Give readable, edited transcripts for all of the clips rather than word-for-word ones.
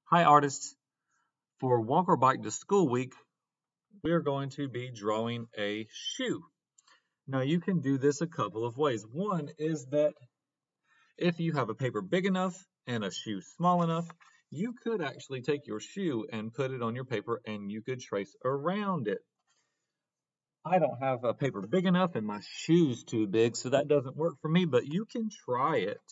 Hi artists, for Walk or Bike to School Week, we are going to be drawing a shoe. Now you can do this a couple of ways. One is that if you have a paper big enough and a shoe small enough, you could actually take your shoe and put it on your paper and you could trace around it. I don't have a paper big enough and my shoe's too big, so that doesn't work for me, but you can try it.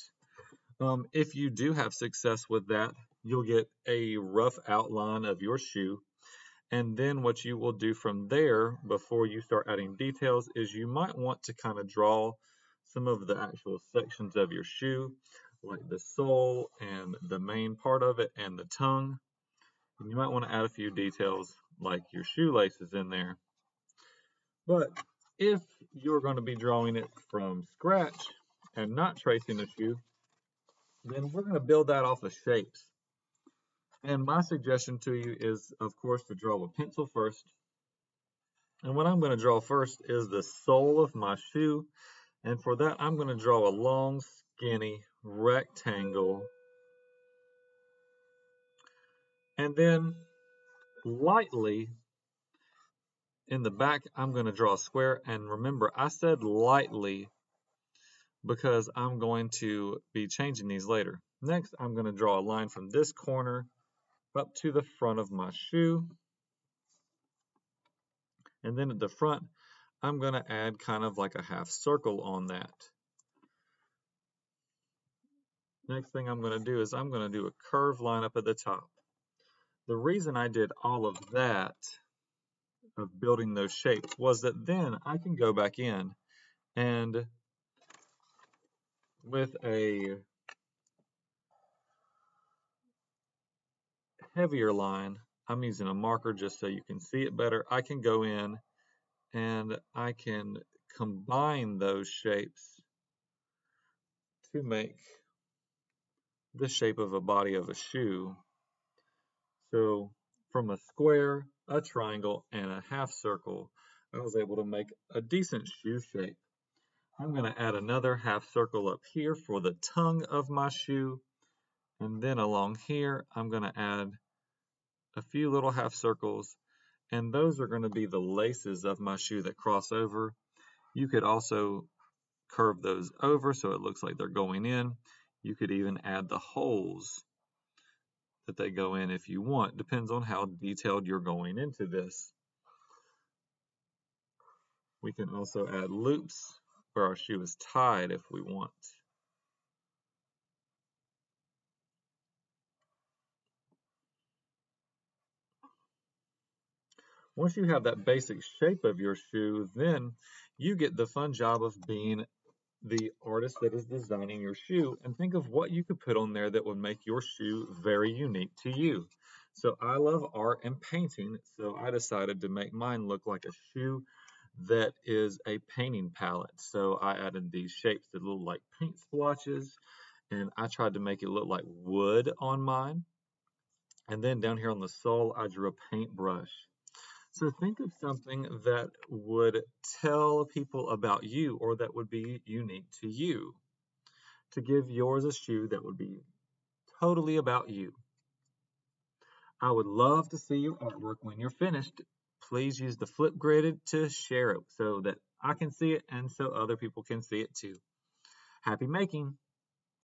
If you do have success with that, you'll get a rough outline of your shoe. And then what you will do from there before you start adding details is you might want to kind of draw some of the actual sections of your shoe, like the sole and the main part of it and the tongue. And you might want to add a few details like your shoelaces in there. But if you're going to be drawing it from scratch and not tracing the shoe, then we're going to build that off of shapes. And my suggestion to you is, of course, to draw with pencil first. And what I'm going to draw first is the sole of my shoe. And for that, I'm going to draw a long, skinny rectangle. And then lightly in the back, I'm going to draw a square. And remember, I said lightly because I'm going to be changing these later. Next, I'm going to draw a line from this corner up to the front of my shoe. And then at the front, I'm going to add kind of like a half circle on that. Next thing I'm going to do is I'm going to do a curved line up at the top. The reason I did all of that, of building those shapes, was that then I can go back in and with a heavier line, I'm using a marker just so you can see it better, I can go in and I can combine those shapes to make the shape of a body of a shoe. So from a square, a triangle, and a half circle, I was able to make a decent shoe shape. I'm going to add another half circle up here for the tongue of my shoe. And then along here, I'm going to add a few little half circles. And those are going to be the laces of my shoe that cross over. You could also curve those over so it looks like they're going in. You could even add the holes that they go in if you want. Depends on how detailed you're going into this. We can also add loops where our shoe is tied if we want. Once you have that basic shape of your shoe, then you get the fun job of being the artist that is designing your shoe and think of what you could put on there that would make your shoe very unique to you. So I love art and painting, so I decided to make mine look like a shoe that is a painting palette. So I added these shapes that look like paint splotches, and I tried to make it look like wood on mine. And then down here on the sole, I drew a paintbrush. So think of something that would tell people about you or that would be unique to you. To give yours a shoe that would be totally about you. I would love to see your artwork when you're finished. Please use the Flipgrid to share it so that I can see it and so other people can see it too. Happy making!